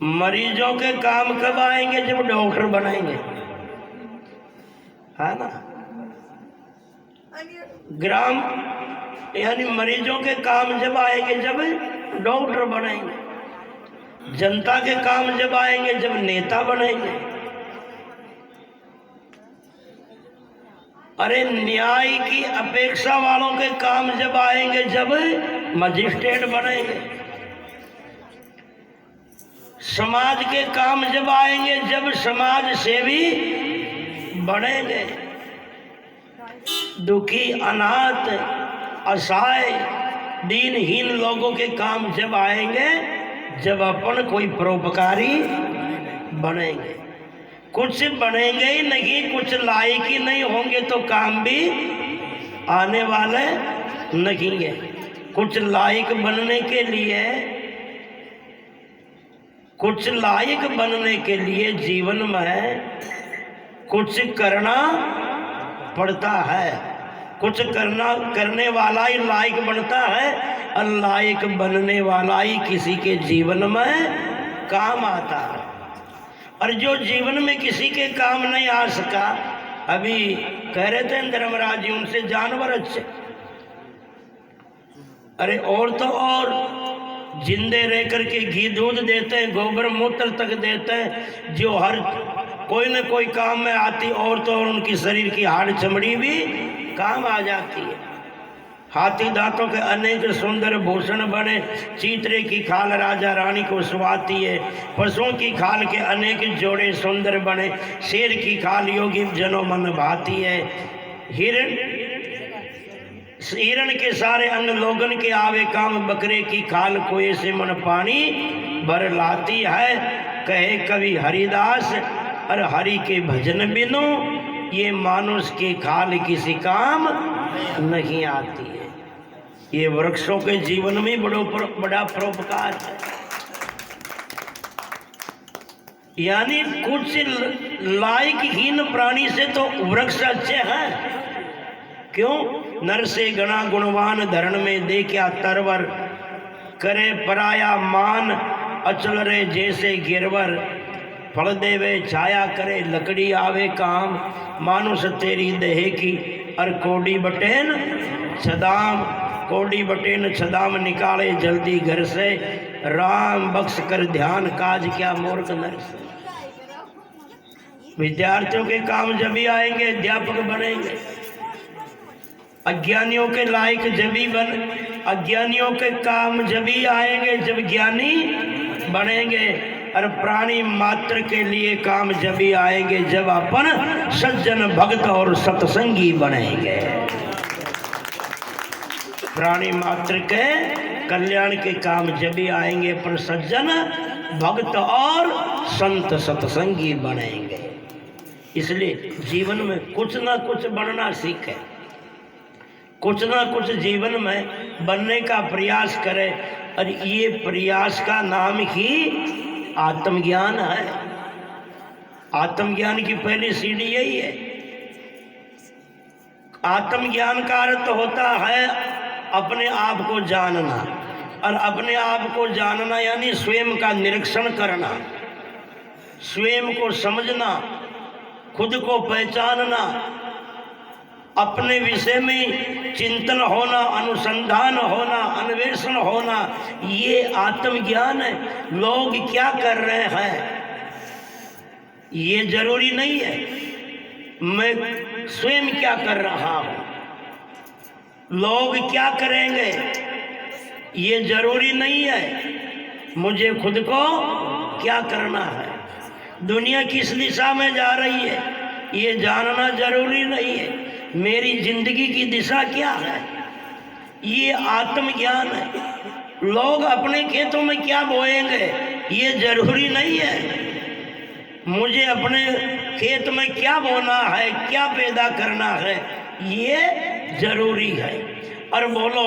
मरीजों के काम कब आएंगे? जब डॉक्टर बनाएंगे, है ना। ग्राम यानी मरीजों के काम जब आएंगे जब डॉक्टर बनेंगे। जनता के काम जब आएंगे जब नेता बनेंगे। अरे न्याय की अपेक्षा वालों के काम जब आएंगे जब मजिस्ट्रेट बनेंगे। समाज के काम जब आएंगे जब समाज सेवी बनेंगे। दुखी, अनाथ, असहाय, दीनहीन लोगों के काम जब आएंगे जब अपन कोई परोपकारी बनेंगे। कुछ बनेंगे ही नहीं, कुछ लायक ही नहीं होंगे तो काम भी आने वाले नहीं है। कुछ लायक बनने के लिए, कुछ लायक बनने के लिए जीवन में कुछ करना पड़ता है। कुछ करने वाला ही लायक बनता है और लायक बनने वाला ही किसी के जीवन में काम आता है। और जो जीवन में किसी के काम नहीं आ सका, अभी कह रहे थे धर्मराज जी, उनसे जानवर अच्छे। अरे और तो और जिंदे रह करके घी दूध देते हैं, गोबर मूत्र तक देते हैं, जो हर कोई न कोई काम में आती। और तो और उनकी शरीर की हाड़ चमड़ी भी काम आ जाती है। हाथी दांतों के अनेक सुंदर भूषण बने, चीतरे की खाल राजा रानी को सुहाती है। पशुओं की खाल के अनेक जोड़े सुंदर बने, शेर की खाल योगी जनों मन भाती है। हिरण के सारे अंग लोगन के आवे काम, बकरे की खाल कोए से मन पानी भर लाती है। कहे कवि हरिदास, और हरि के भजन बिनु ये मानुष की खाल किसी काम नहीं आती है। ये वृक्षों के जीवन में बड़ा परोपकार है। यानी कुछ लायकहीन प्राणी से तो वृक्ष अच्छे हैं। क्यों? नर से गणा गुणवान, धरण में देखा तरवर, करे पराया मान, अचल रे जैसे गिरवर। फल देवे छाया करे, लकड़ी आवे काम, मानुष तेरी देह की, और कोडी बटेन छदाम। कोडी बटेन छदाम निकाले जल्दी घर से, राम बख्श कर ध्यान काज क्या मूर्ख नर से। विद्यार्थियों के काम जब भी आएंगे अध्यापक बनेंगे। अज्ञानियों के लायक जब भी अज्ञानियों के काम जब भी आएंगे जब ज्ञानी बनेंगे। और प्राणी मात्र के लिए काम जब भी आएंगे जब अपन सज्जन भक्त और सत्संगी बनेंगे। प्राणी मात्र के कल्याण के काम जब भी आएंगे पर सज्जन भक्त और संत सत्संगी बनेंगे। इसलिए जीवन में कुछ ना कुछ बनना सीखें, कुछ ना कुछ जीवन में बनने का प्रयास करें। और ये प्रयास का नाम ही आत्मज्ञान है। आत्मज्ञान की पहली सीढ़ी यही है। आत्मज्ञान का अर्थ होता है अपने आप को जानना। और अपने आप को जानना यानी स्वयं का निरीक्षण करना, स्वयं को समझना, खुद को पहचानना, अपने विषय में चिंतन होना, अनुसंधान होना, अन्वेषण होना, ये आत्मज्ञान है। लोग क्या कर रहे हैं ये जरूरी नहीं है, मैं स्वयं क्या कर रहा हूं। लोग क्या करेंगे ये जरूरी नहीं है, मुझे खुद को क्या करना है। दुनिया किस दिशा में जा रही है ये जानना जरूरी नहीं है, मेरी जिंदगी की दिशा क्या है ये आत्मज्ञान है। लोग अपने खेतों में क्या बोएंगे ये जरूरी नहीं है, मुझे अपने खेत में क्या बोना है, क्या पैदा करना है ये जरूरी है। और बोलो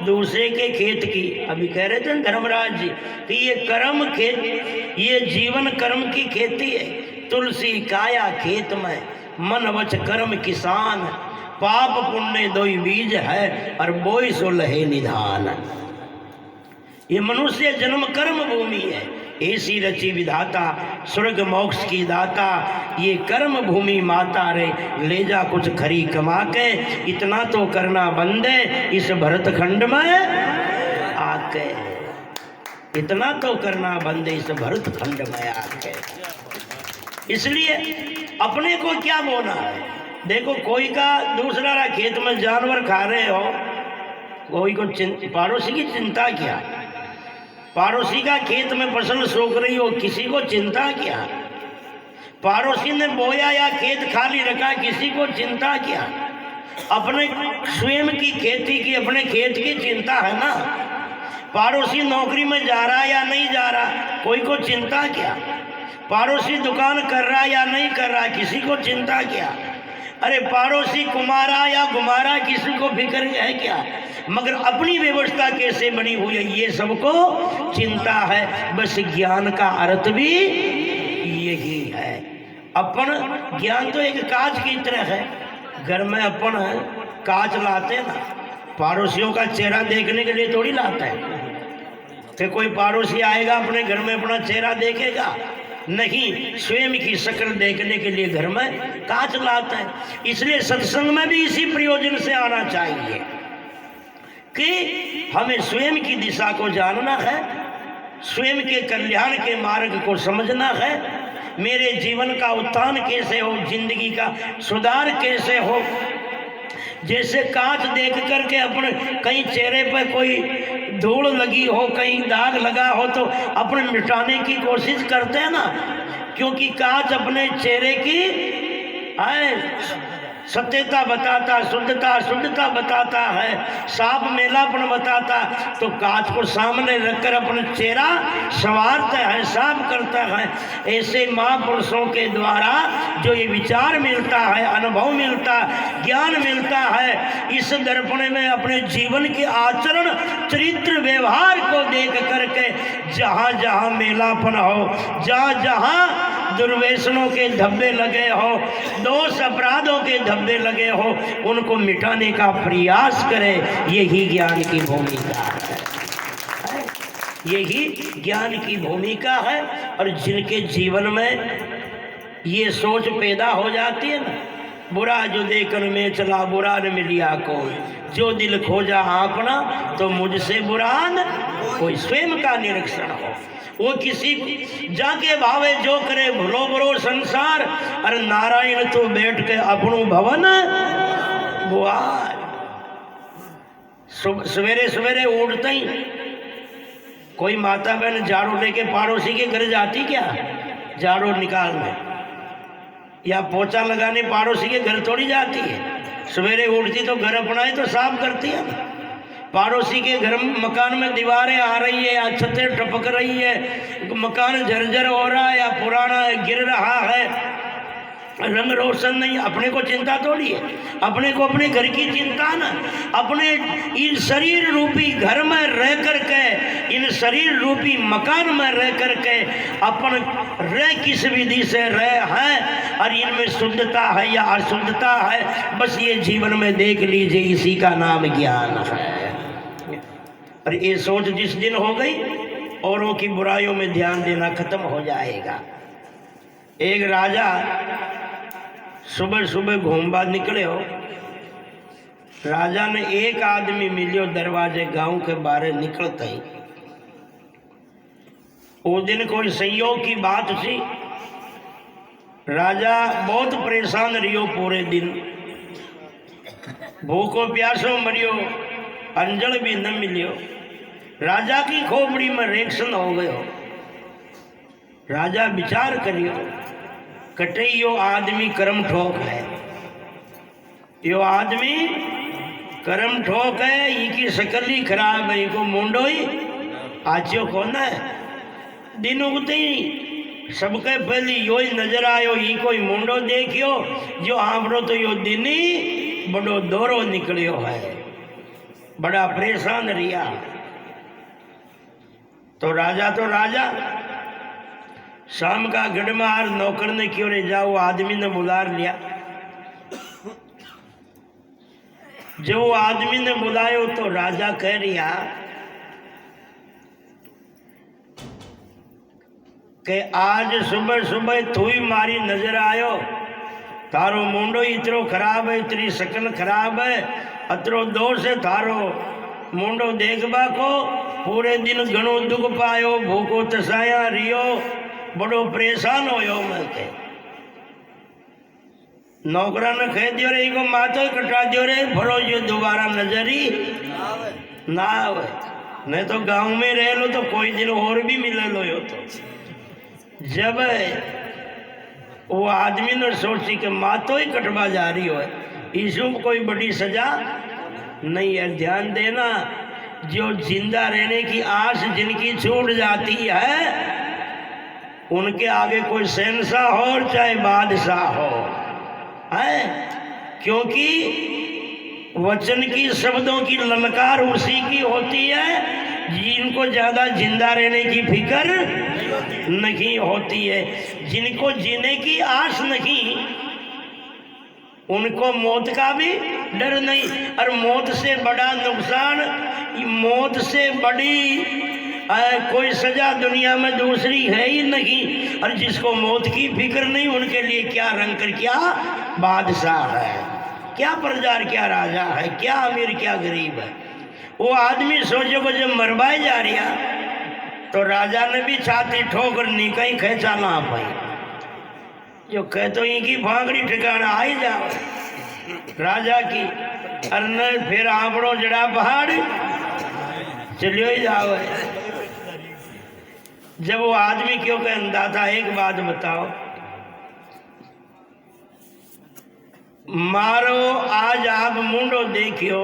दूसरे के खेत की, अभी कह रहे थे धर्मराज जी कि ये कर्म खेत, ये जीवन कर्म की खेती है। तुलसी काया खेत में, मन वच कर्म किसान, पाप पुण्य दोई बीज है और बोई सो लहे निधान। ये मनुष्य जन्म कर्म भूमि है, ऐसी रची विधाता स्वर्ग मोक्ष की दाता, ये कर्म भूमि माता रे, ले जा कुछ खरी कमा के, इतना तो करना बंदे इस भरत खंड में आके, इतना तो करना बंदे इस भरत खंड में आके। इसलिए अपने को क्या बोना है। देखो कोई का दूसरा खेत में जानवर खा रहे हो, कोई को पड़ोसी की चिंता क्या, पड़ोसी का खेत में फसल सूख रही हो, किसी को चिंता क्या, पड़ोसी ने बोया या खेत खाली रखा, किसी को चिंता क्या। अपने स्वयं की खेती की, अपने खेत की चिंता है ना। पड़ोसी नौकरी में जा रहा या नहीं जा रहा, कोई को चिंता क्या। पड़ोसी दुकान कर रहा या नहीं कर रहा, किसी को चिंता क्या। अरे पड़ोसी कुमारा या गुमारा, किसी को फिक्र है क्या। मगर अपनी व्यवस्था कैसे बनी हुई है, ये सबको चिंता है। बस ज्ञान का अर्थ भी यही है। अपन ज्ञान तो एक कांच की तरह है। घर में अपन कांच लाते ना, पड़ोसियों का चेहरा देखने के लिए थोड़ी लाते हैं कि कोई पड़ोसी आएगा अपने घर में अपना चेहरा देखेगा, नहीं, स्वयं की शक्ल देखने के लिए घर में कांच लाता है। इसलिए सत्संग में भी इसी प्रयोजन से आना चाहिए कि हमें स्वयं की दिशा को जानना है, स्वयं के कल्याण के मार्ग को समझना है, मेरे जीवन का उत्थान कैसे हो, जिंदगी का सुधार कैसे हो। जैसे कांच देख करके अपने कहीं चेहरे पर कोई धूल लगी हो, कहीं दाग लगा हो, तो अपने मिटाने की कोशिश करते हैं ना, क्योंकि कांच अपने चेहरे की सत्यता बताता, शुद्धता बताता है, साफ मेलापन बताता। तो कांच को सामने रखकर अपना चेहरा संवारता है, साफ करता है। ऐसे महापुरुषों के द्वारा जो ये विचार मिलता है, अनुभव मिलता, ज्ञान मिलता है, इस दर्पण में अपने जीवन के आचरण, चरित्र, व्यवहार को देख करके जहाँ जहाँ मेलापन हो, जहाँ जहाँ दुर्व्यसनों के धब्बे लगे हो, दोष अपराधों के धब्बे लगे हो, उनको मिटाने का प्रयास करें। यही ज्ञान की भूमिका है, यही ज्ञान की भूमिका है। और जिनके जीवन में ये सोच पैदा हो जाती है ना, बुरा जो देखन में चला बुरा न मिलिया कोई, जो दिल खोजा अपना तो मुझसे बुरा न कोई। स्वयं का निरीक्षण हो, वो किसी जाके भावे जो करे भलो बरो संसार, अरे नारायण तो बैठ के अपनों भवन बुआर। सवेरे सवेरे उठते ही कोई माता बहन झाड़ू लेके पड़ोसी के घर जाती क्या, झाड़ू निकालने या पोछा लगाने पड़ोसी के घर थोड़ी जाती है। सवेरे उठती तो घर अपना ही तो साफ करती है। पड़ोसी के घर मकान में दीवारें आ रही है या छतें टपक रही है, मकान जर्जर हो रहा है या पुराना गिर रहा है, रंग रोशन नहीं, अपने को चिंता थोड़ी है। अपने को अपने घर की चिंता ना, अपने इन शरीर रूपी घर में रह करके, इन शरीर रूपी मकान में रह करके अपन रह किस विधि से रह हैं, और इनमें शुद्धता है या अशुद्धता है, बस ये जीवन में देख लीजिए। इसी का नाम ज्ञान है। और ये सोच जिस दिन हो गई, औरों की बुराइयों में ध्यान देना खत्म हो जाएगा। एक राजा सुबह सुबह घूमबा निकले हो, राजा ने एक आदमी मिलियो दरवाजे गांव के बाहर निकलते ही। वो दिन कोई संयोग की बात थी, राजा बहुत परेशान रहियो, पूरे दिन भूखो प्यासो मरियो, अंजल भी न मिलियो। राजा की खोपड़ी में रिएक्शन हो गयो। राजा विचार करियो, कटे यो आदमी कर्म ठोक है, यो आदमी कर्म ठोक है, इकी शकल ही खराब है, इको मुंडो ही आचियो कौन है। दिन उगते ही सबके पहले यो ही नजर आयो, इको ही मुंडो देखियो, जो आपरो तो यो दिन ही बड़ो दौरो निकलियो है, बड़ा परेशान रिया। तो राजा शाम का गड़मार नौकर ने क्यों रे जाओ, आदमी ने बुला लिया। जब वो आदमी ने बुलायो तो राजा कह रिया, કે આજ સુબહ સુબહ તુંય મારી નજર આયો, તારો मुंडो इतरो खराब है, इतरी शकल खराब है, अतरो दोष है थारो मुंडो देखबा को। पूरे दिन घणो दुख पायो, भूखो तसाया रियो, बड़ो परेशान होयो। मैं के नौकरा ने कह दियो रे को मातो कटा दियो रे, भलो जो दोबारा नजरी ना आवे। नहीं तो गांव में रह लो तो कोई दिन और भी मिले लो यो। तो जब वो आदमी ने सोची कि मातो ही कटवा जा रही हो, इसमें कोई बड़ी सजा नहीं है। ध्यान देना, जो जिंदा रहने की आस जिनकी छूट जाती है, उनके आगे कोई शहंशाह हो और चाहे बादशाह हो, है। क्योंकि वचन की शब्दों की ललकार उसी की होती है जिनको ज्यादा जिंदा रहने की फिक्र नहीं होती है। जिनको जीने की आस नहीं, उनको मौत का भी डर नहीं। और मौत से बड़ा नुकसान, मौत से बड़ी कोई सजा दुनिया में दूसरी है ही नहीं। और जिसको मौत की फिक्र नहीं, उनके लिए क्या रंकर, क्या बादशाह है, क्या प्रजार, क्या राजा है, क्या अमीर, क्या गरीब है। वो आदमी सोचो को जब मरवाए जा रहा, तो राजा ने भी छाती ठोकर निका ही खेचा ना पाई। जो कह तो इनकी भांगड़ी ठिकाना आई जाओ राजा की, अरे फिर आपड़ो जड़ा पहाड़ चलियो ही जाओ। जब वो आदमी क्यों कहता था, एक बात बताओ, मारो आज आप मुंडो देखियो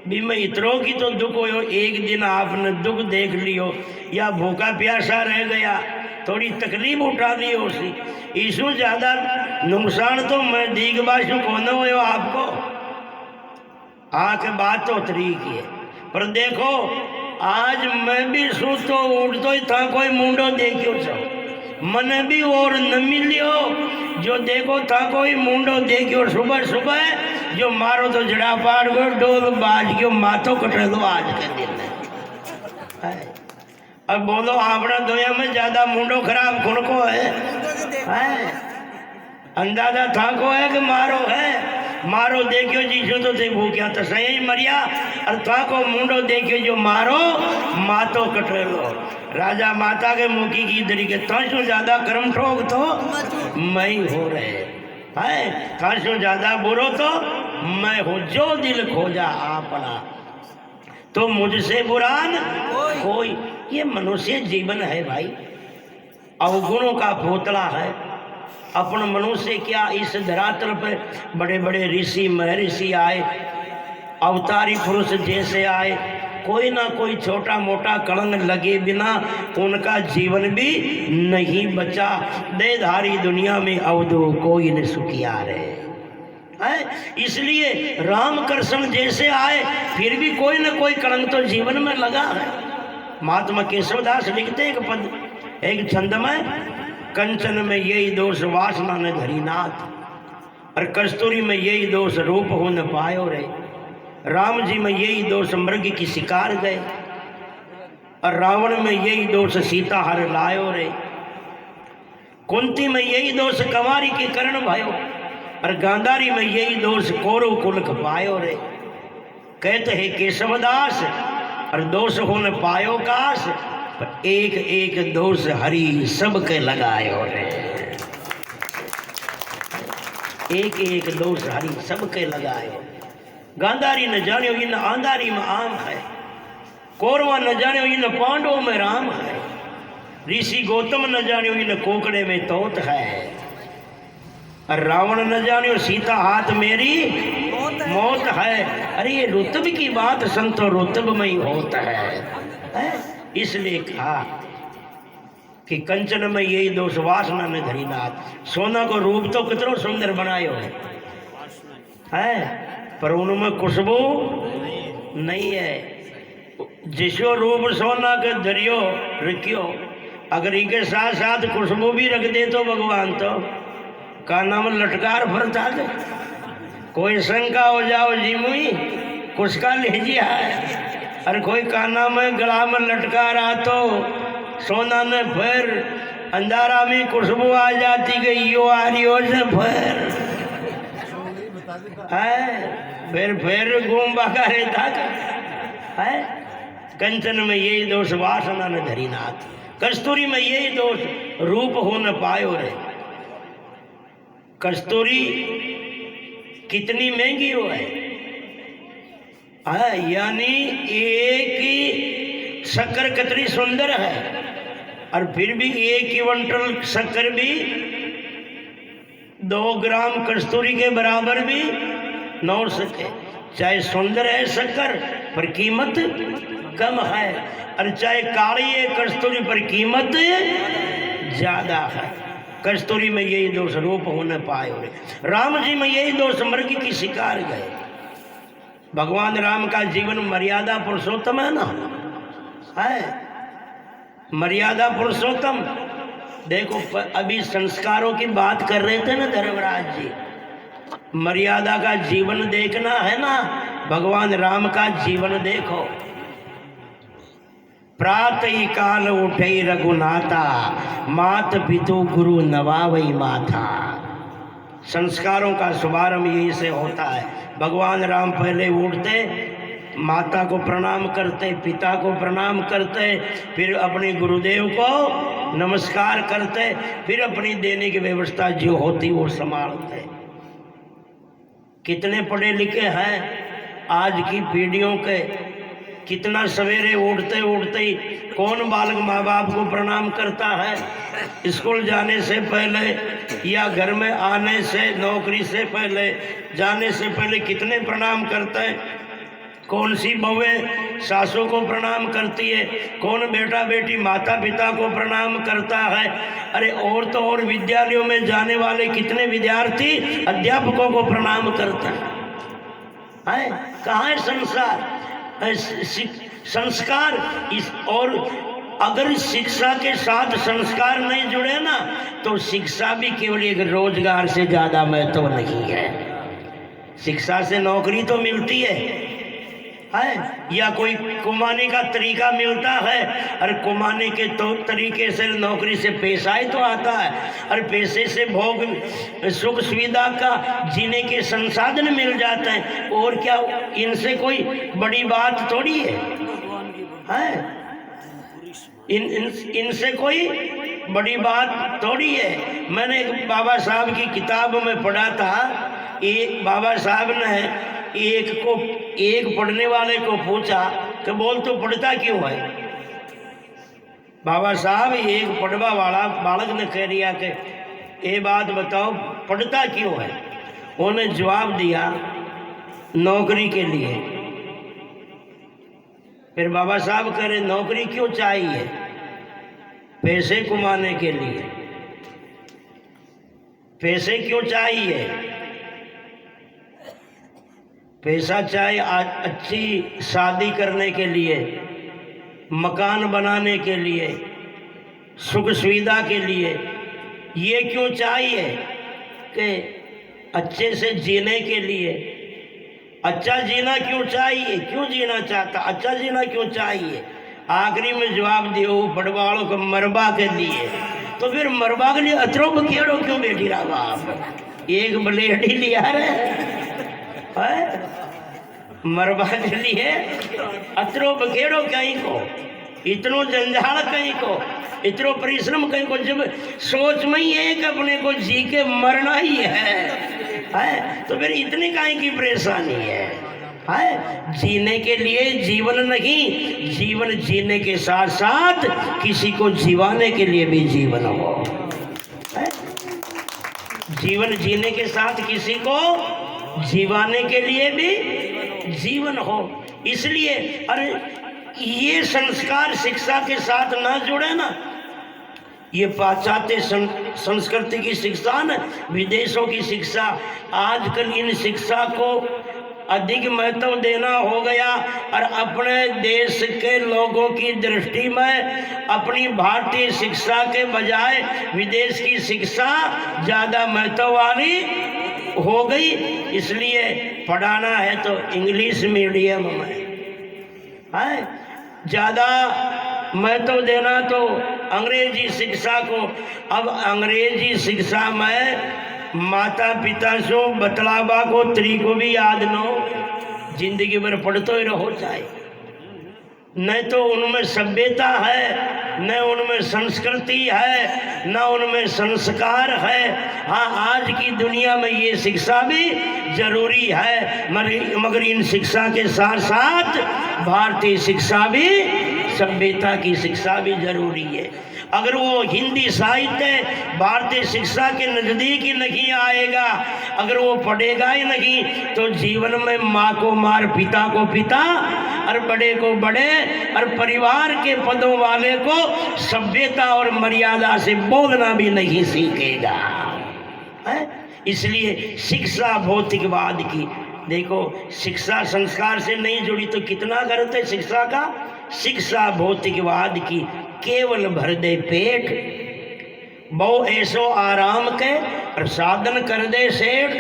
भी मैं इतरो की तो दुख हो। एक दिन आपने दुख देख लियो या भूखा प्यासा रह गया, थोड़ी तकलीफ उठा ली उसी, इसू ज्यादा नुकसान तो मैं दीगबाशु कौन हो आपको। आके बात तो तरीक है, पर देखो आज मैं भी सूतो उठतो ही था, कोई मुंडो देखियो छो, मने भी और न मिलियो। जो देखो था कोई मुंडो देखियो सुबह सुबह, जो मारो तो जड़ा पाड़ गो, डोल बाज गयो, माथो कटे दो आज के दिन है। अब बोलो आपना दुनिया में ज्यादा मुंडो खराब कौन को है? अंदाजा था को है कि मारो है, मारो देखियो जीशो तो थे भूख्या तो सही मरिया, और था को मुंडो देखियो जो मारो मातो कटे लो। राजा माता के मुखी की तरीके थासो ज्यादा कर्म ठोक तो मैं हो रहे है, थासो ज्यादा बुरो तो मैं हो। जो दिल खोजा अपना तो मुझसे बुरा न कोई। ये मनुष्य जीवन है भाई, अवगुणों का पुतला है। अपन मनुष्य क्या, इस धरातल पर बड़े बड़े ऋषि महर्षि आए, अवतारी पुरुष जैसे आए, कोई ना कोई छोटा मोटा कलंक लगे बिना उनका जीवन भी नहीं बचा। देहधारी दुनिया में अवधो कोई न सुखिया रहे है। इसलिए राम कृष्ण जैसे आए, फिर भी कोई न कोई कलंक तो जीवन में लगा है। महात्मा केशवदास लिखते एक पद, एक छंद में, कंचन में यही दोष वासना न धरी नाथ, और कस्तूरी में यही दोष रूप हो न पायो रे। राम जी में यही दोष मृग की शिकार गए, और रावण में यही दोष सीता हर लायो रे। कुंती में यही दोष कंवारी के करण भयो, और गांधारी में यही दोष कोरव कुल पायो रे। कहते हैं केशवदास, और दोष हो न पायो काश, पर एक एक दोष हरि सबके लगायो रे। एक एक दोष हरि सबके लगायो। गांधारी न जानियो इन आंधारी में आम है, कौरवा न जानियो इन पांडवों में राम है, ऋषि गौतम न जानियो इन कोकड़े में तोत है, और रावण न जानियो सीता हाथ मेरी मौत है। अरे ये रुतब की बात संतो रुतब में ही होता है। इसलिए कहा कि कंचन में यही दोष वासना ने धरी नाथ। सोना को रूप तो कितना सुंदर बनायो है, पर उनमें खुशबू नहीं है। जिसो रूप सोना के धरियो रखियो, अगर इनके साथ साथ खुशबू भी रख दे तो भगवान तो का नाम लटकार भरता दे। कोई शंका हो जाओ जी मुई कुछ का लीजिए है, अरे कोई काना में गला में लटका रहा तो सोना ने फिर अंधारा में खुशबू आ जाती गई यो आ रही हो से फिर घूम बाका रहता है। कंचन में यही दोष वासना न धरी नाथ, कस्तूरी में यही दोष रूप हो न पायो रे। कस्तूरी कितनी महंगी हो है, यानी एक ही शक्कर कितनी सुंदर है, और फिर भी 1 क्विंटल शक्कर भी 2 ग्राम कस्तूरी के बराबर भी न हो सके। चाहे सुंदर है शक्कर पर कीमत कम है, और चाहे काली है कस्तूरी पर कीमत ज्यादा है। कस्तूरी में यही दोष रूप हो न पाए। राम जी में यही दोष मृग की शिकार गए। भगवान राम का जीवन मर्यादा पुरुषोत्तम है ना, है मर्यादा पुरुषोत्तम। देखो अभी संस्कारों की बात कर रहे थे ना धर्मराज जी, मर्यादा का जीवन देखना है ना, भगवान राम का जीवन देखो। प्रातः काल उठे रघुनाथा, मात पितु गुरु नवावई माथा। संस्कारों का शुभारंभ यही से होता है। भगवान राम पहले उठते, माता को प्रणाम करते, पिता को प्रणाम करते, फिर अपने गुरुदेव को नमस्कार करते, फिर अपनी देने की व्यवस्था जो होती वो संभालते। कितने पढ़े लिखे हैं आज की पीढ़ियों के, कितना सवेरे उठते उठते ही कौन बालक माँ बाप को प्रणाम करता है। स्कूल जाने से पहले या घर में आने से, नौकरी से पहले जाने से पहले कितने प्रणाम करते हैं। कौन सी बहुएं सासों को प्रणाम करती है, कौन बेटा बेटी माता पिता को प्रणाम करता है। अरे और तो और विद्यालयों में जाने वाले कितने विद्यार्थी अध्यापकों को प्रणाम करते हैं। कहाँ है संसार संस्कार इस। और अगर शिक्षा के साथ संस्कार नहीं जुड़े ना, तो शिक्षा भी केवल एक रोजगार से ज्यादा महत्व नहीं है। शिक्षा से नौकरी तो मिलती है या कोई कमाने का तरीका मिलता है, और कमाने के तो तरीके से नौकरी से पैसा ही तो आता है, और पैसे से भोग सुख सुविधा का जीने के संसाधन मिल जाते हैं। और क्या इनसे कोई बड़ी बात थोड़ी है, इनसे कोई बड़ी बात थोड़ी है। मैंने एक बाबा साहब की किताब में पढ़ा था, एक बाबा साहब ने एक पढ़ने वाले को पूछा कि बोल तो पढ़ता क्यों है। बाबा साहब एक पढ़वा वाला बालक ने कह दिया कि ये बात बताओ पढ़ता क्यों है। उन्होंने जवाब दिया नौकरी के लिए। फिर बाबा साहब कह रहे नौकरी क्यों चाहिए। पैसे कमाने के लिए। पैसे क्यों चाहिए। पैसा चाहिए अच्छी शादी करने के लिए, मकान बनाने के लिए, सुख सुविधा के लिए। ये क्यों चाहिए कि अच्छे से जीने के लिए। अच्छा जीना क्यों चाहिए, क्यों जीना चाहता, अच्छा जीना क्यों चाहिए। आखिरी में जवाब दिया वो बड़वालों को मरबा के लिए। तो फिर मरबा के लिए अतरो बखेड़ो क्यों बैठी रहा बाप। एक ब्लेड ही लिया रहे मरबा के लिए अतरो बखेड़ो कहीं को, इतनो जंजाल कहीं को, इतनो परिश्रम कहीं को। जब सोच में ही है कि अपने को जी के मरना ही है तो फिर इतनी कहीं की परेशानी है। जीने के लिए जीवन नहीं, जीवन जीने के साथ साथ किसी को जीवाने के लिए भी जीवन हो। जीवन जीने के साथ किसी को जीवाने के लिए भी जीवन हो। इसलिए अरे ये संस्कार शिक्षा के साथ ना जुड़े ना, ये पाश्चात्य संस्कृति की शिक्षा न, विदेशों की शिक्षा। आजकल इन शिक्षा को अधिक महत्व देना हो गया, और अपने देश के लोगों की दृष्टि में अपनी भारतीय शिक्षा के बजाय विदेश की शिक्षा ज़्यादा महत्व वाली हो गई। इसलिए पढ़ाना है तो इंग्लिश मीडियम में है, ज़्यादा महत्व देना तो अंग्रेजी शिक्षा को। अब अंग्रेजी शिक्षा में माता पिता से बतलावा को तरीको भी याद न हो, जिंदगी भर पढ़ते ही रहो चाहे। न तो उनमें सभ्यता है, न उनमें संस्कृति है, न उनमें संस्कार है। हाँ, आज की दुनिया में ये शिक्षा भी जरूरी है, मगर इन शिक्षा के साथ साथ भारतीय शिक्षा भी, सभ्यता की शिक्षा भी जरूरी है। अगर वो हिंदी साहित्य भारतीय शिक्षा के नज़दीक ही नहीं आएगा, अगर वो पढ़ेगा ही नहीं, तो जीवन में माँ को माँ, पिता को पिता, और बड़े को बड़े, और परिवार के पदों वाले को सभ्यता और मर्यादा से बोलना भी नहीं सीखेगा है? इसलिए शिक्षा भौतिकवाद की, देखो शिक्षा संस्कार से नहीं जुड़ी तो कितना गलत है शिक्षा का। शिक्षा भौतिकवाद की केवल भर दे पेट, बहु ऐसो आराम के, और साधन कर दे सेठ,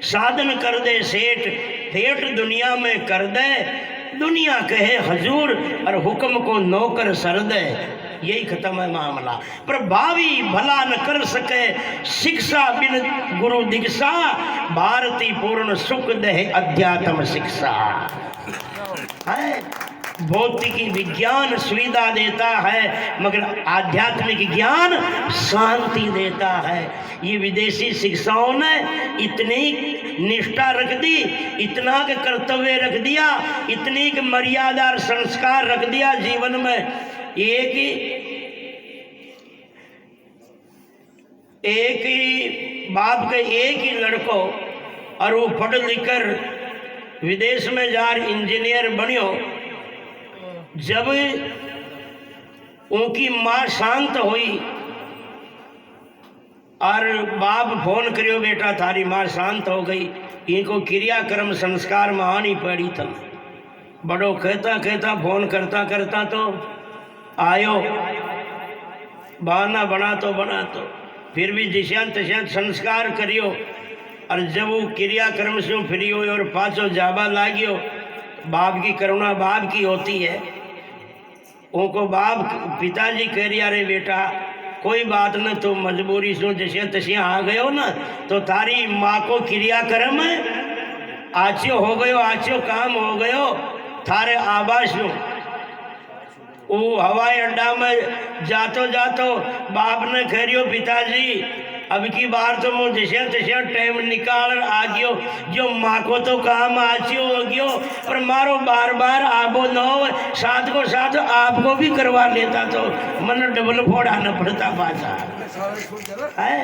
साधन कर दे सेठ, पेट दुनिया में कर दे, दुनिया कहे हजूर, और हुक्म को नौकर सर दे। यही खत्म है मामला। पर भावी भला न कर सके शिक्षा बिन गुरु दीक्षा, भारती पूर्ण सुख दे अध्यात्म शिक्षा है। भौतिकी विज्ञान सुविधा देता है, मगर आध्यात्मिक ज्ञान शांति देता है। ये विदेशी शिक्षाओं ने इतनी निष्ठा रख दी, इतना के कर्तव्य रख दिया, इतनी के मर्यादा और संस्कार रख दिया जीवन में। एक ही बाप के एक ही लड़को, और वो पढ़ लिख कर विदेश में जार इंजीनियर बनियो। जब उनकी माँ शांत हुई और बाप फोन करियो, बेटा थारी माँ शांत हो गई, इनको क्रियाक्रम संस्कार में आनी पड़ी था। बड़ो कहता कहता फोन करता करता तो आयो, बहाना बना तो फिर भी जिश्यान तश्यान संस्कार करियो। और जब वो क्रियाक्रम से फ्री हो और पाँचों जाबा लागियो, बाप की करुणा बाप की होती है। उनको बाप पिताजी कह रही, अरे बेटा कोई बात न, तो मजबूरी से जैसे तसिया आ गयो ना, तो तारी माँ को क्रियाक्रम आचियो हो गयो, आचियो काम हो गयो, थारे आवास वो हवाई अड्डा में जातो जातो बाप ने कह रियो, पिताजी अब की बार तो मुझे जैसे टाइम निकाल आ गयो, जो माँ को तो काम आचियो हो गयो, और मारो बार बार आबो न हो, साथ को साथ आपको भी करवा लेता तो मन डबल फोड़ाना पड़ता पासा है।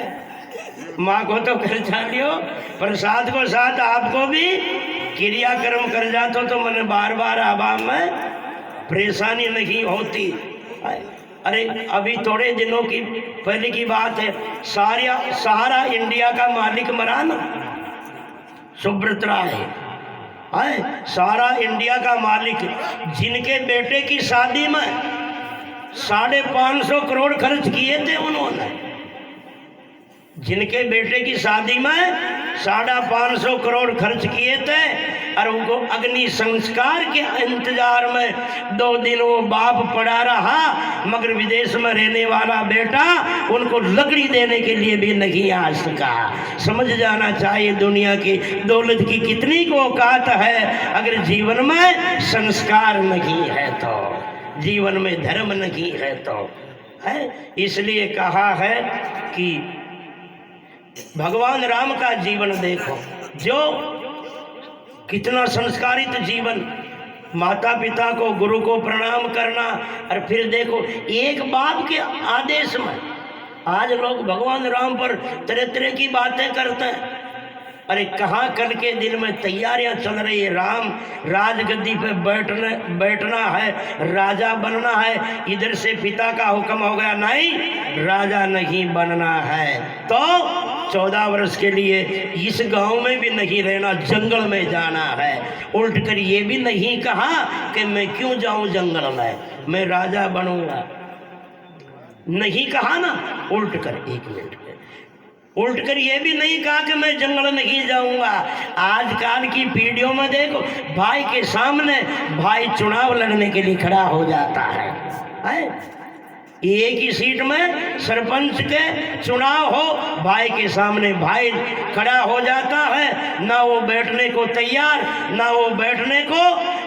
माँ को तो कर लियो, पर साथ को साथ आपको भी क्रियाक्रम कर जातो तो मन बार बार आबा में परेशानी नहीं होती है। अरे अभी थोड़े दिनों की पहले की बात है, सहारा इंडिया का मालिक मरा ना, सुब्रत राय है, सहारा इंडिया का मालिक, जिनके बेटे की शादी में 550 करोड़ खर्च किए थे उन्होंने। जिनके बेटे की शादी में 550 करोड़ खर्च किए थे, और उनको अग्नि संस्कार के इंतजार में 2 दिन वो बाप पड़ा रहा, मगर विदेश में रहने वाला बेटा उनको लकड़ी देने के लिए भी नहीं आ सका। समझ जाना चाहिए दुनिया की दौलत की कितनी औकात है, अगर जीवन में संस्कार नहीं है तो, जीवन में धर्म नहीं है तो है। इसलिए कहा है कि भगवान राम का जीवन देखो, जो कितना संस्कारित जीवन, माता पिता को गुरु को प्रणाम करना, और फिर देखो एक बाप के आदेश में आज लोग भगवान राम पर तरह तरह की बातें करते हैं। अरे कहाँ कल के दिन में तैयारियां चल रही है, राम राजगद्दी पे बैठना है, राजा बनना है, इधर से पिता का हुक्म हो गया नहीं राजा नहीं बनना है, तो 14 वर्ष के लिए इस गांव में भी नहीं रहना, जंगल में जाना है। उल्ट कर ये भी नहीं कहा कि मैं क्यों जाऊं जंगल में, मैं राजा बनूंगा, नहीं कहा ना। उल्ट कर, एक मिनट, उल्ट कर ये भी नहीं कहा कि मैं जंगल नहीं जाऊंगा। आजकल की पीढ़ियों में देखो, भाई के सामने भाई चुनाव लड़ने के लिए खड़ा हो जाता है। एक ही सीट में सरपंच के चुनाव हो, भाई के सामने भाई खड़ा हो जाता है, ना वो बैठने को तैयार ना वो बैठने को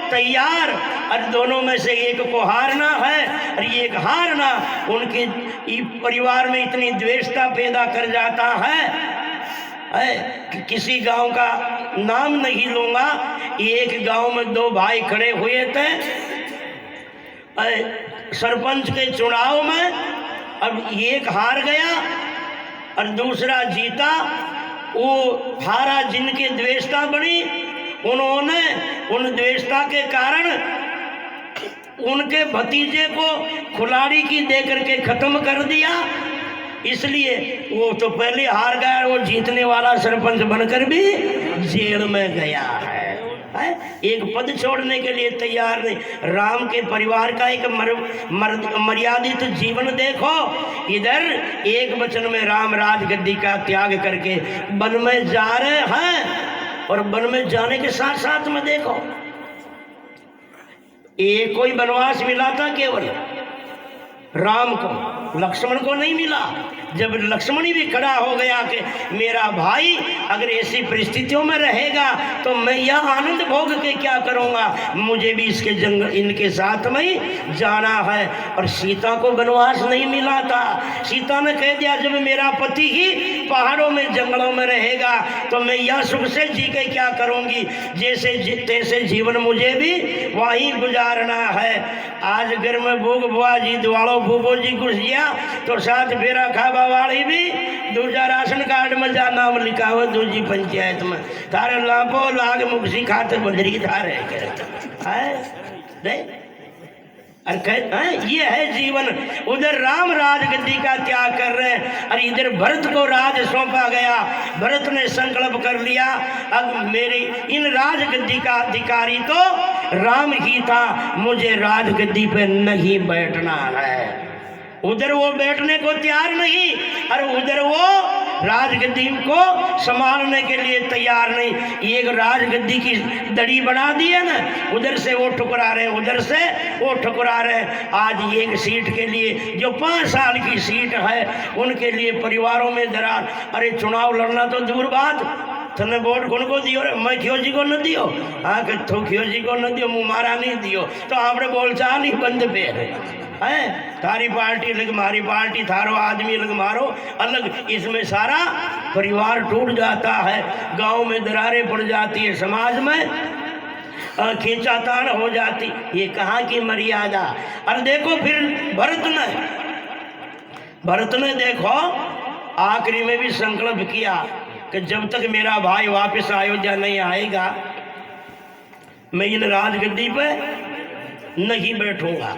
तैयार, और दोनों में से एक को हारना है, और एक हारना उनके परिवार में इतनी द्वेषता पैदा कर जाता है कि किसी गांव का नाम नहीं लूंगा। एक गांव में दो भाई खड़े हुए थे सरपंच के चुनाव में, अब एक हार गया और दूसरा जीता। वो हारा जिनके द्वेषता बनी, उन्होंने उन द्वेषता के कारण उनके भतीजे को खिलाड़ी की देकर के खत्म कर दिया। इसलिए वो तो पहले हार गया, वो जीतने वाला सरपंच बनकर भी जेल में गया है। एक पद छोड़ने के लिए तैयार नहीं। राम के परिवार का एक मर्यादित जीवन देखो। इधर एक वचन में राम राजगद्दी का त्याग करके वन में जा रहे हैं, और वन में जाने के साथ साथ में देखो एक कोई वनवास मिला था केवल राम को, लक्ष्मण को नहीं मिला। जब लक्ष्मण भी खड़ा हो गया कि मेरा भाई अगर ऐसी परिस्थितियों में रहेगा तो मैं यह आनंद भोग के क्या करूंगा, मुझे भी इसके जंगल इनके साथ में ही जाना है। और सीता को वनवास नहीं मिला था। सीता ने कह दिया जब मेरा पति ही पहाड़ों में जंगलों में रहेगा तो मैं यह सुख से जी के क्या करूंगी, जैसे तैसे जीवन मुझे भी वहीं गुजारना है। आज घर में भूख बुआ जी दुआड़ो भूबो जी घुस गया तो साथ फेरा खाबा वाली भी दूसरा राशन कार्ड में जा नाम लिखा हुआ दूसरी पंचायत में, तारे लाभो लाग मुक्सी खाते बदरी धारे ये है जीवन। उधर राम राजगद्दी का त्याग कर रहे हैं और इधर भरत को राज सौंपा गया। भरत ने संकल्प कर लिया अब मेरी इन राजगद्दी का अधिकारी तो राम ही था, मुझे राजगद्दी पे नहीं बैठना है। उधर वो बैठने को तैयार नहीं और उधर वो राजगद्दी को संभालने के लिए तैयार नहीं। एक राजगद्दी की दड़ी बना दी है ना, उधर से वो ठुकरा रहे, उधर से वो ठुकरा रहे। आज एक सीट के लिए जो 5 साल की सीट है उनके लिए परिवारों में दरार। अरे चुनाव लड़ना तो दूर बात, तने वोट कौन को दियो रे, मैं क्यों जी को न दियो, हाँ कि तो क्यों जी को न दियो, मुँह मारा नहीं दियो तो आपने बोलचाल ही बंद पे है। तारी पार्टी लग मारी पार्टी, थारो आदमी लग मारो अलग, इसमें सारा परिवार टूट जाता है। गांव में दरारें पड़ जाती है, समाज में खींचातान हो जाती। ये कहाँ की मर्यादा। और देखो फिर भरत ने देखो आखिरी में भी संकल्प किया कि जब तक मेरा भाई वापस अयोध्या नहीं आएगा मैं इन राजगद्दी पे नहीं बैठूंगा।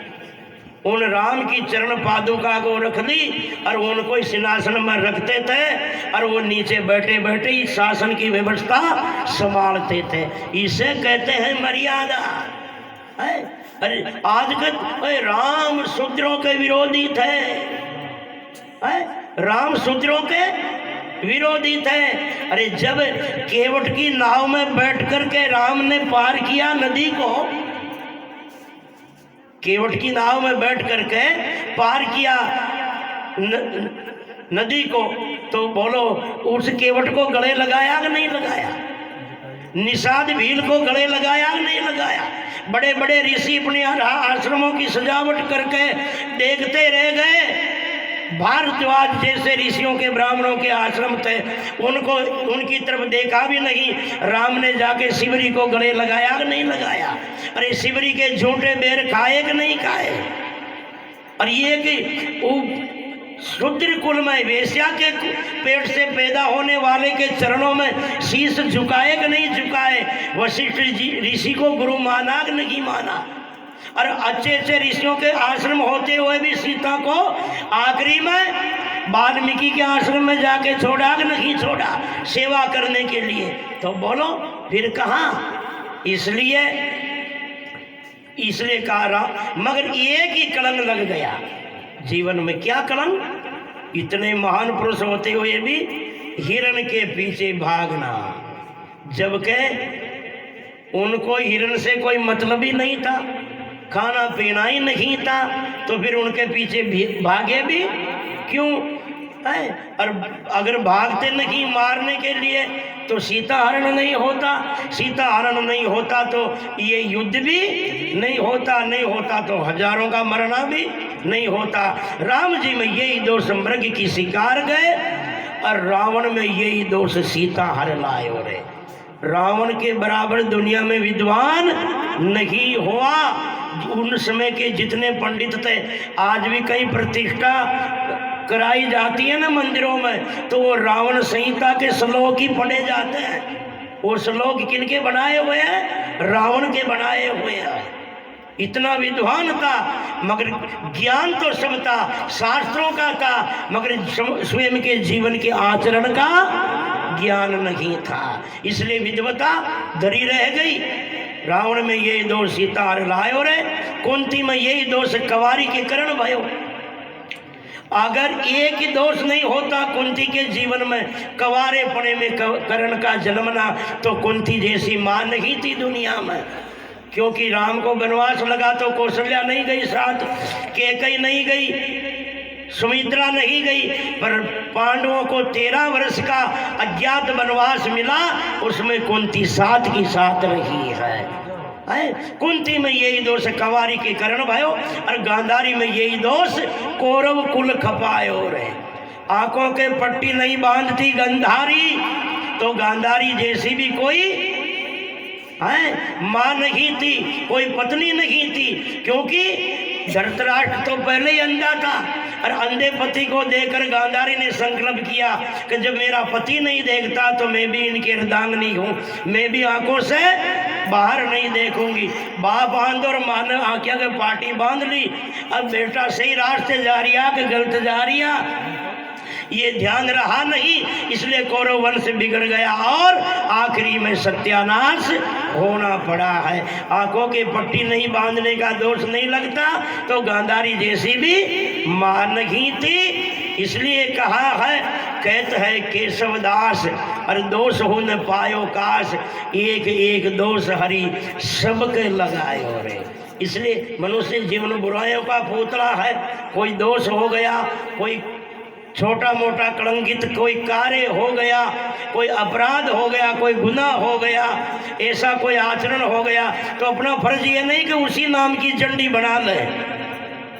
उन राम की चरण पादुका को रख दी और उनको सिंहासन में रखते थे और वो नीचे बैठे बैठे ही शासन की व्यवस्था संभालते थे। इसे कहते हैं मर्यादा। अरे आजकल राम शूद्रों के विरोधी थे, राम शूद्रों के विरोधी थे। अरे जब केवट की नाव में बैठ कर के राम ने पार किया नदी को, केवट की नाव में बैठ करके पार किया नदी को, तो बोलो उस केवट को गले लगाया कि नहीं लगाया, निषाद भील को गले लगाया कि नहीं लगाया। बड़े बड़े ऋषि अपने आश्रमों की सजावट करके देखते रह गए। भारद्वाज जैसे ऋषियों के ब्राह्मणों के आश्रम थे, उनको उनकी तरफ देखा भी नहीं। राम ने जाके शिवरी को गले लगाया कि नहीं लगाया। अरे शिवरी के झूठे बेर खाए कि नहीं खाए। और ये कि शूद्र कुल में वेश्या के पेट से पैदा होने वाले के चरणों में शीश झुकाए कि नहीं झुकाए। वशिष्ठ ऋषि को गुरु माना कि नहीं माना। और अच्छे अच्छे ऋषियों के आश्रम होते हुए भी सीता को आखिरी में वाल्मीकि के आश्रम में जाके छोड़ा कि नहीं छोड़ा सेवा करने के लिए। तो बोलो फिर कहाँ। इसलिए कहा, मगर एक ही कलंक लग गया जीवन में। क्या कलंक। इतने महान पुरुष होते हुए भी हिरण के पीछे भागना, जबकि उनको हिरण से कोई मतलब ही नहीं था, खाना पीना ही नहीं था, तो फिर उनके पीछे भागे भी क्यों है? और अगर भागते नहीं मारने के लिए तो सीता हरण नहीं होता, सीता हरण नहीं होता तो ये युद्ध भी नहीं होता तो हजारों का मरना भी नहीं होता। राम जी में यही दोष मृग की शिकार गए और रावण में यही दोष सीता हर लाए हो रहे। रावण के बराबर दुनिया में विद्वान नहीं हुआ। उन समय के जितने पंडित थे, आज भी कई प्रतिष्ठा कराई जाती है ना मंदिरों में, तो वो रावण संहिता के श्लोक ही पढ़े जाते हैं। वो श्लोक किनके बनाए हुए हैं? रावण के बनाए हुए हैं। इतना विद्वान था, मगर ज्ञान तो सब था, शास्त्रों का था, मगर स्वयं के जीवन के आचरण का ज्ञान नहीं था, इसलिए विद्वता धरी रह गई। रावण में यही दोष सीता हर लायो रे, कुंती में यही दोष कवारी के करण भयो। अगर एक ही दोष नहीं होता कुंती के जीवन में, कवारे पने में करण का जन्मना, तो कुंती जैसी मां नहीं थी दुनिया में। क्योंकि राम को वनवास लगा तो कौशल्या नहीं गई साथ, कैकेयी नहीं गई, सुमित्रा नहीं गई, पर पांडवों को 13 वर्ष का अज्ञात वनवास मिला, उसमें कुंती साथ की साथ रही है। कुंती में यही दोष कवारी के करण भयो और गांधारी में यही दोष कौरव कुल खपायो रे। आंखों के पट्टी नहीं बांधती गंधारी, तो गांधारी जैसी भी कोई मां नहीं थी, कोई पत्नी नहीं थी। क्योंकि धृतराष्ट्र तो पहले ही अंधा था और अंधे पति को देखकर गांधारी ने संकल्प किया कि जब मेरा पति नहीं देखता तो मैं भी इनकी अर्धांगिनी हूँ, मैं भी आंखों से बाहर नहीं देखूंगी। बाप बांध और माँ ने आंखों के पाटी बांध ली। अब बेटा सही रास्ते जा रिया कि गलत जा रिया ये ध्यान रहा नहीं, इसलिए कौरव वंश बिगड़ गया और आखिरी में सत्यानाश होना पड़ा है। आंखों के पट्टी नहीं बांधने का दोष नहीं लगता, तो गांधारी जैसी भी मां नहीं थी। इसलिए कहा है, कहते हैं केशवदास, और दोष हो न पायो काश, एक एक दोष हरि सबके लगायो रे। इसलिए मनुष्य जीवन बुराइयों का पुतला है। कोई दोष हो गया, कोई छोटा मोटा कलंकित कोई कार्य हो गया, कोई अपराध हो गया, कोई गुनाह हो गया, ऐसा कोई आचरण हो गया, तो अपना फर्ज ये नहीं कि उसी नाम की झंडी बना ले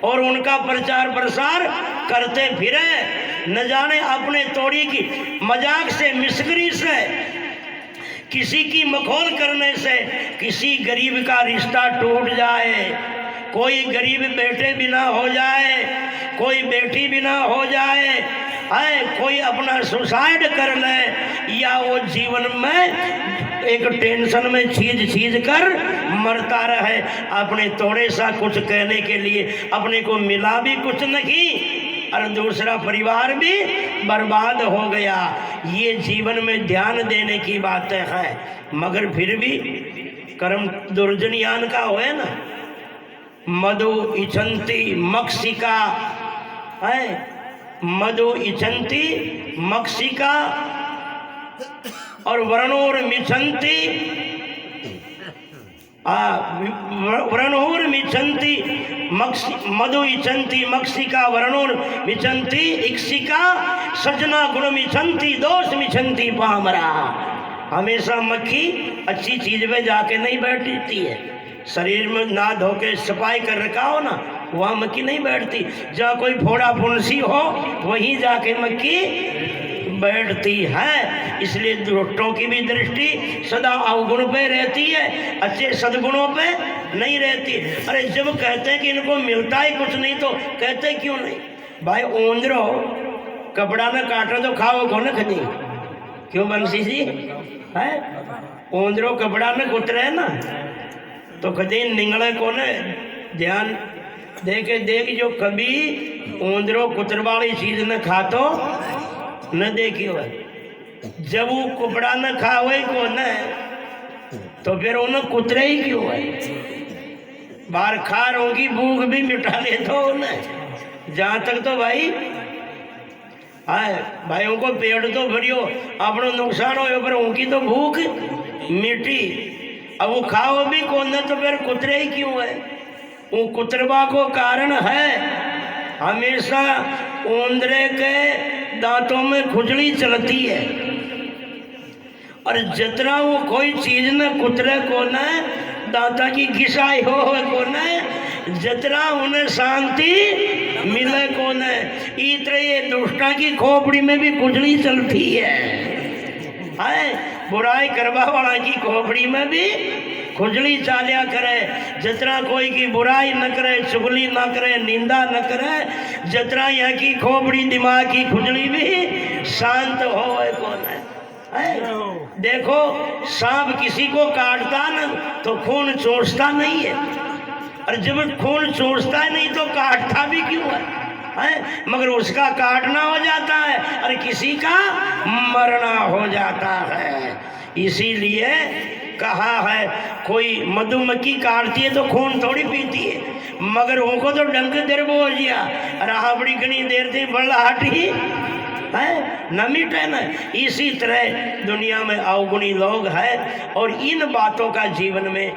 और उनका प्रचार प्रसार करते फिरे। न जाने अपने तोड़ी की मजाक से, मिस्करी से, किसी की मखौल करने से किसी गरीब का रिश्ता टूट जाए, कोई गरीब बेटे बिना हो जाए, कोई बेटी बिना हो जाए, कोई अपना सुसाइड कर ले, या वो जीवन में एक टेंशन में चीज कर मरता रहे, अपने थोड़े सा कुछ कहने के लिए अपने को मिला भी कुछ नहीं और दूसरा परिवार भी बर्बाद हो गया। ये जीवन में ध्यान देने की बातें हैं, मगर फिर भी कर्म दुर्जनियान का होए ना। मधु इच्छन्ति मक्षिका है, मधु इच्छन्ति मक्षिका और वर्णोर मिच्छन्ति, वर्णोर मिच्छन्ति मधु इच्छन्ति मक्षिका वर्णोर मिच्छन्ति इक्षिका सजना गुण मिच्छन्ति दोष मिच्छन्ति पामरा। हमेशा मक्खी अच्छी चीज में जाके नहीं बैठती है। शरीर में ना धो के सफाई कर रखा हो ना, वहाँ मक्खी नहीं बैठती। जहाँ कोई फोड़ा फुंसी हो वहीं जाके मक्खी बैठती है। इसलिए दुष्टों की भी दृष्टि सदा अवगुण पे रहती है, अच्छे सद्गुणों पे नहीं रहती। अरे जब कहते हैं कि इनको मिलता ही कुछ नहीं तो कहते क्यों नहीं? भाई ओंदरो कपड़ा न काटो तो खाओ को न खदी, क्यों बंसी जी है? ओंदरो कपड़ा न कुतरे ना तो कभी निंगले को न ध्यान देखे देख, जो कभी ओंदरो कुतर वाली चीज न खातो न देखियो है, जब वो कुपड़ा न खावे को न तो फिर उन्हें कुतरे ही क्यों है? बार खारों की भूख भी मिटा ले तो उन्हें, जहाँ तक तो भाई भाइयों को पेट तो भरियो, अपनो नुकसान हो पर उनकी तो भूख मिटी। अब वो खाओ भी कौन न तो फिर कुतरे ही क्यों है? वो कुतरबा को कारण है हमेशा ओंदरे के दांतों में खुजली चलती है, और जितना वो कोई चीज न कुतरे को न दांता की घिसाई हो को न जितना उन्हें शांति मिले को न, इतने ये दुष्टा की खोपड़ी में भी खुजली चलती है। बुराई करवा वाला की खोपड़ी में भी खुजली चालिया करे, जितना कोई की बुराई न करे, चुगली न करे, निंदा न करे, जितना यहाँ की खोपड़ी दिमाग की खुजली भी शांत हो कौन है। देखो सांप किसी को काटता न तो खून चूसता नहीं है, और जब खून चूसता है नहीं तो काटता भी क्यों है? मगर उसका काटना हो जाता है और किसी का मरना हो जाता है। इसीलिए कहा है कोई मधुमक्खी काटती है तो खून थोड़ी पीती है, मगर उनको तो डंक देर वो हो गया रहा बड़ी घनी देर थी बड़लाहटी है न मिटे न। इसी तरह दुनिया में अवगुणी लोग हैं, और इन बातों का जीवन में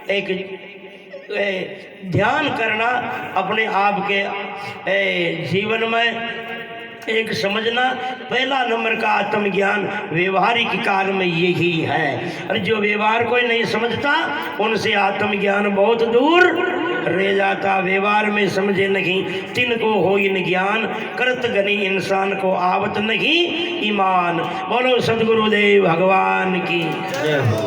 एक ध्यान करना, अपने आप के जीवन में एक समझना। पहला नंबर का आत्मज्ञान व्यवहारिक काल में यही है, और जो व्यवहार कोई नहीं समझता उनसे आत्मज्ञान बहुत दूर रह जाता। व्यवहार में समझे नहीं तिनको हो इन ज्ञान, करत गनी इंसान को आवत नहीं ईमान। बोलो सदगुरुदेव भगवान की जय हो।